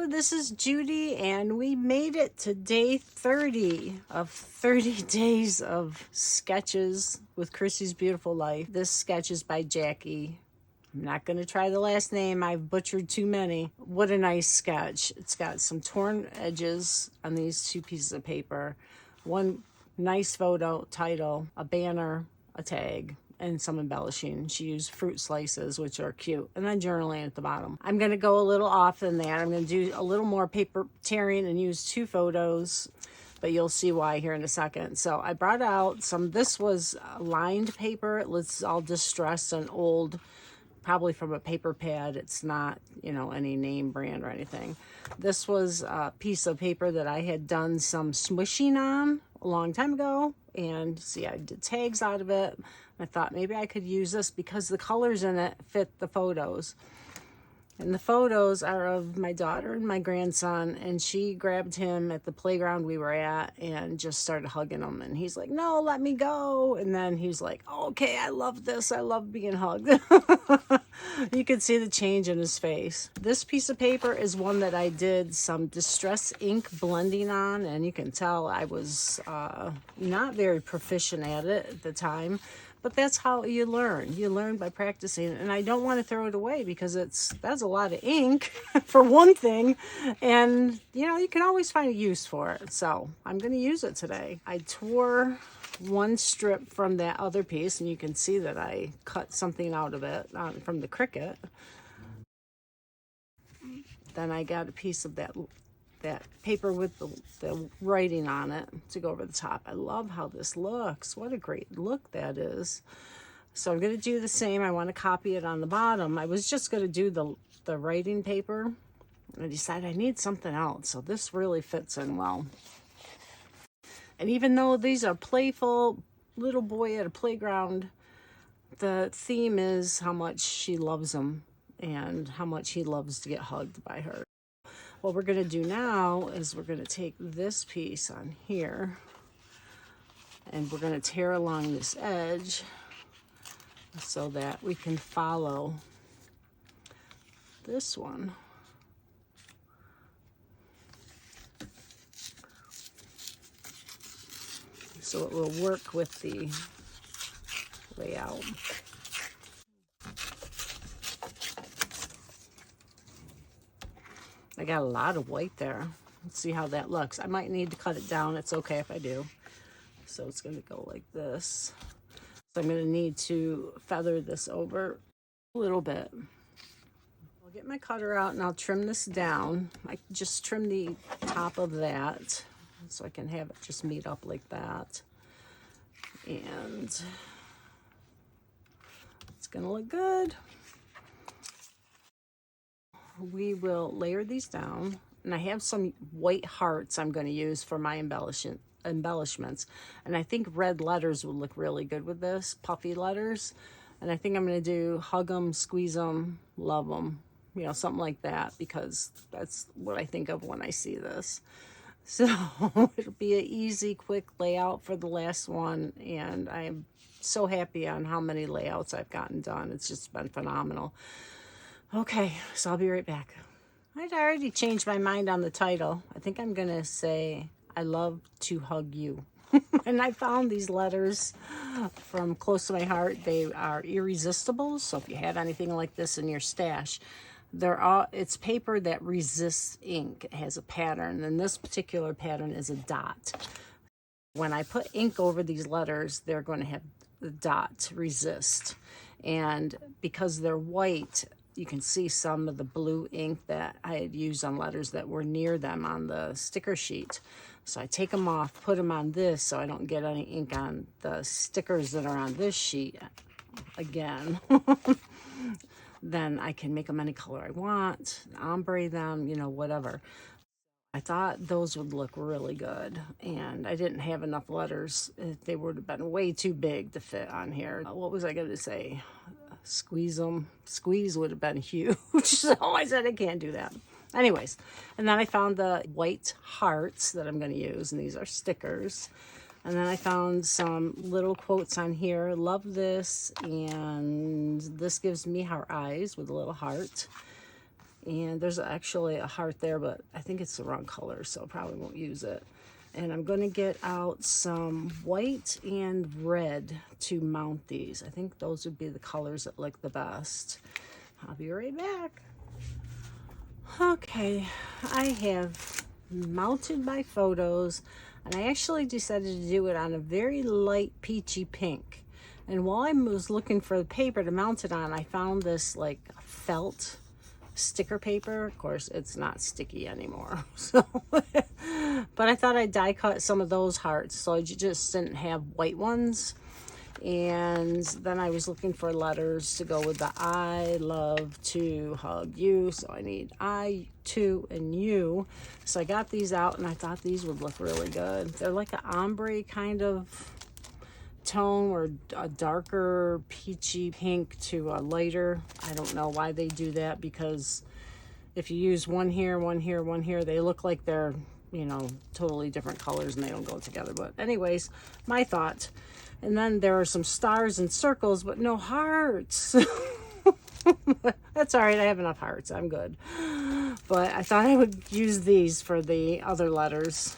Hello, this is Judy, and we made it to day 30 of 30 days of sketches with Chrissy's Beautiful Life. This sketch is by Jackie. I'm not going to try the last name. I've butchered too many. What a nice sketch. It's got some torn edges on these two pieces of paper. One nice photo, title, a banner, a tag, and some embellishing. She used fruit slices, which are cute, and then journaling at the bottom. I'm going to go a little off than that. I'm going to do a little more paper tearing and use 2 photos, but you'll see why here in a second. So I brought out some, this was lined paper. It's all distressed and old, probably from a paper pad. It's not, you know, any name brand or anything. This was a piece of paper that I had done some smooshing on a long time ago, and see, I did tags out of it. I thought maybe I could use this because the colors in it fit the photos. And the photos are of my daughter and my grandson, and she grabbed him at the playground we were at and just started hugging him. And he's like, no, let me go. And then he's like, okay, I love this. I love being hugged. You could see the change in his face. This piece of paper is one that I did some distress ink blending on, and you can tell I was not very proficient at it at the time. But that's how you learn. You learn by practicing. And I don't want to throw it away because that's a lot of ink for one thing. And, you know, you can always find a use for it. So I'm going to use it today. I tore one strip from that other piece, and you can see that I cut something out of it from the Cricut. Then I got a piece of that paper with the writing on it to go over the top. I love how this looks. What a great look that is. So I'm going to do the same. I want to copy it on the bottom. I was just going to do the writing paper. I decided I need something else. So this really fits in well. And even though these are playful, little boy at a playground, the theme is how much she loves him and how much he loves to get hugged by her. What we're going to do now is we're going to take this piece on here and we're going to tear along this edge so that we can follow this one. So it will work with the layout. I got a lot of white there. Let's see how that looks. I might need to cut it down. It's okay if I do. So it's going to go like this. So I'm going to need to feather this over a little bit. I'll get my cutter out and I'll trim this down. I just trim the top of that so I can have it just meet up like that. And it's going to look good. We will layer these down, and I have some white hearts I'm going to use for my embellishments, and I think red letters would look really good with this, puffy letters. And I think I'm going to do hug them, squeeze them, love them, you know, something like that, because that's what I think of when I see this. So it'll be an easy, quick layout for the last one, and I am so happy on how many layouts I've gotten done. It's just been phenomenal. Okay, so I'll be right back. I'd already changed my mind on the title. I think I'm going to say, I love to hug you. And I found these letters from close to my heart. They are irresistible. So if you have anything like this in your stash, it's paper that resists ink. It has a pattern, and this particular pattern is a dot. When I put ink over these letters, they're going to have the dot resist. And because they're white, you can see some of the blue ink that I had used on letters that were near them on the sticker sheet. So I take them off, put them on this so I don't get any ink on the stickers that are on this sheet again. Then I can make them any color I want, ombre them, you know, whatever. I thought those would look really good, and I didn't have enough letters. They would have been way too big to fit on here. What was I going to say? Squeeze them. Squeeze would have been huge. So I said I can't do that. Anyways, and then I found the white hearts that I'm going to use, and these are stickers. And then I found some little quotes on here. Love this, and this gives me heart eyes with a little heart. And there's actually a heart there, but I think it's the wrong color, so probably won't use it. And I'm going to get out some white and red to mount these. I think those would be the colors that look the best. I'll be right back. Okay, I have mounted my photos, and I actually decided to do it on a very light peachy pink. And while I was looking for the paper to mount it on, I found this like felt sticker paper. Of course, it's not sticky anymore. So, but I thought I'd die cut some of those hearts, so I just didn't have white ones. And then I was looking for letters to go with the I love to hug you. So I need I, to, and you. So I got these out, and I thought these would look really good. They're like an ombre kind of tone, or a darker peachy pink to a lighter. I don't know why they do that, because if you use one here, one here, one here, they look like they're, you know, totally different colors and they don't go together. But anyways, my thought. And then there are some stars and circles, but no hearts. That's all right, I have enough hearts, I'm good. But I thought I would use these for the other letters.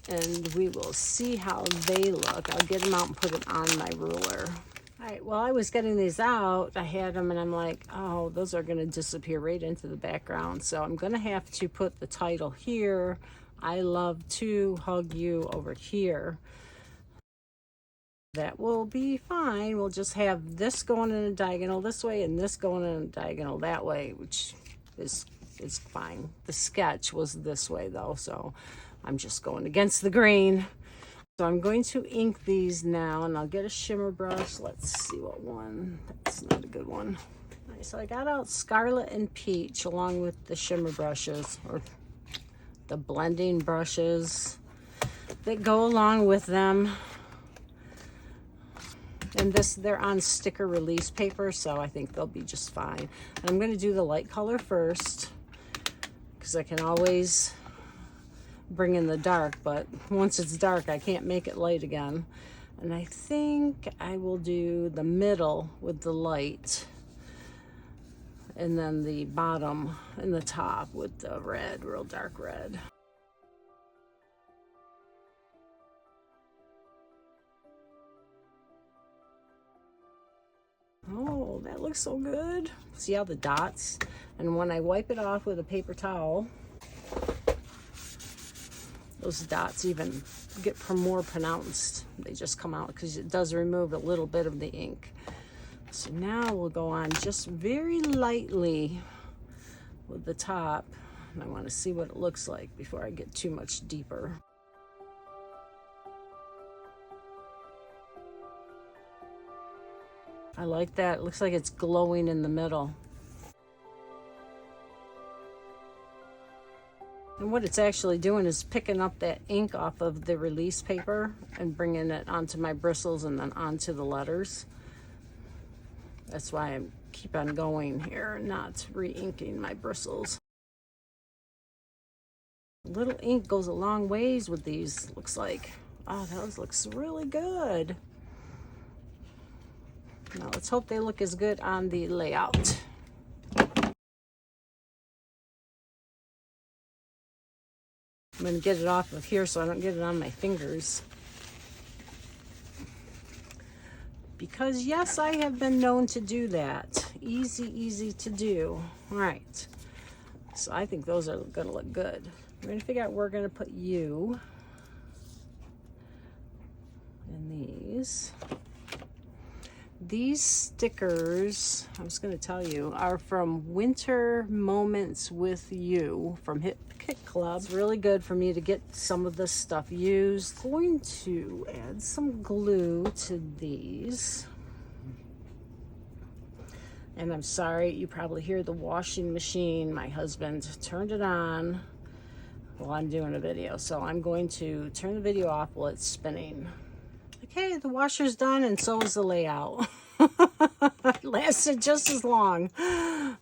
And we will see how they look. I'll get them out and put them on my ruler. All right, while I was getting these out, I had them, and I'm like, oh, those are going to disappear right into the background. So I'm going to have to put the title here. I love to hug you over here. That will be fine. We'll just have this going in a diagonal this way and this going in a diagonal that way, which is fine. The sketch was this way though, so I'm just going against the grain. So I'm going to ink these now, and I'll get a shimmer brush. Let's see what one. That's not a good one. All right, so I got out Scarlet and Peach along with the shimmer brushes, or the blending brushes that go along with them. And they're on sticker release paper, so I think they'll be just fine. And I'm going to do the light color first, because I can always bring in the dark, but once it's dark, I can't make it light again. And I think I will do the middle with the light, and then the bottom and the top with the red, real dark red. Oh, that looks so good. See how the dots? And when I wipe it off with a paper towel, those dots even get more pronounced. They just come out because it does remove a little bit of the ink. So now we'll go on just very lightly with the top. And I want to see what it looks like before I get too much deeper. I like that. It looks like it's glowing in the middle. And what it's actually doing is picking up that ink off of the release paper and bringing it onto my bristles and then onto the letters. That's why I keep on going here, not re-inking my bristles. A little ink goes a long ways with these, looks like. Oh, that looks really good. Now let's hope they look as good on the layout. I'm going to get it off of here so I don't get it on my fingers. Because yes, I have been known to do that. Easy to do. All right. So I think those are going to look good. We're going to figure out where we're going to put you in these. These stickers, I was going to tell you, are from Winter Moments with You from Hit Kit Club. It's really good for me to get some of this stuff used. I'm going to add some glue to these. And I'm sorry, you probably hear the washing machine. My husband turned it on while I'm doing a video. So I'm going to turn the video off while it's spinning. Okay, the washer's done, and so is the layout. It lasted just as long.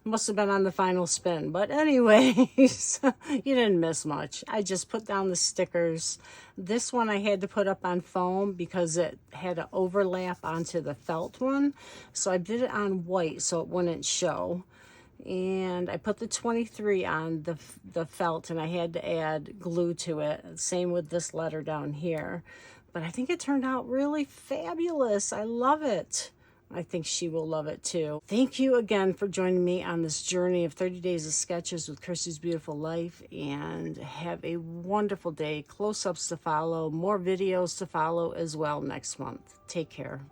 Must have been on the final spin. But anyways, you didn't miss much. I just put down the stickers. This one I had to put up on foam because it had an overlap onto the felt one. So I did it on white so it wouldn't show. And I put the 23 on the felt, and I had to add glue to it. Same with this letter down here. But I think it turned out really fabulous. I love it. I think she will love it too. Thank you again for joining me on this journey of 30 days of sketches with Chrissy's Beautiful Life, and have a wonderful day. Close-ups to follow, more videos to follow as well next month. Take care.